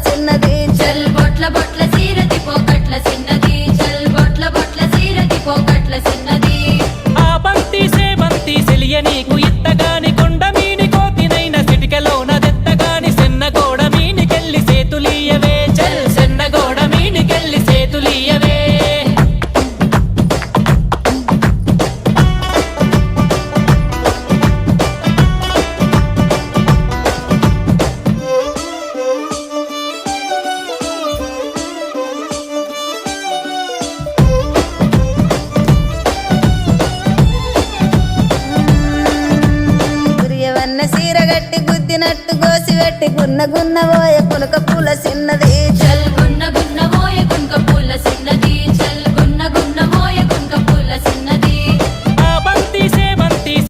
చిన్నది చల్ బొట్ల బొట్ల సీరది పోకట్ల చిన్నది చల్ బొట్ల బొట్ల సీరది పోకట్ల చిన్నది ఆ బంతి సేబంతి సెలియ నీకు ఇత్తగాని కొండ మీని కోతినైన సిటికలోన దెత్తగాని సెన్నగోడ మీనికెళ్ళి సేతులీయవే చల్ సెన్నగోడ మీనికెళ్ళి సేతులీయవే గురియవన్న సీర గట్టి గుద్దినట్టు గోసి పెట్టి గున్న గున్న పోయ పులక పూల చిన్నది చల్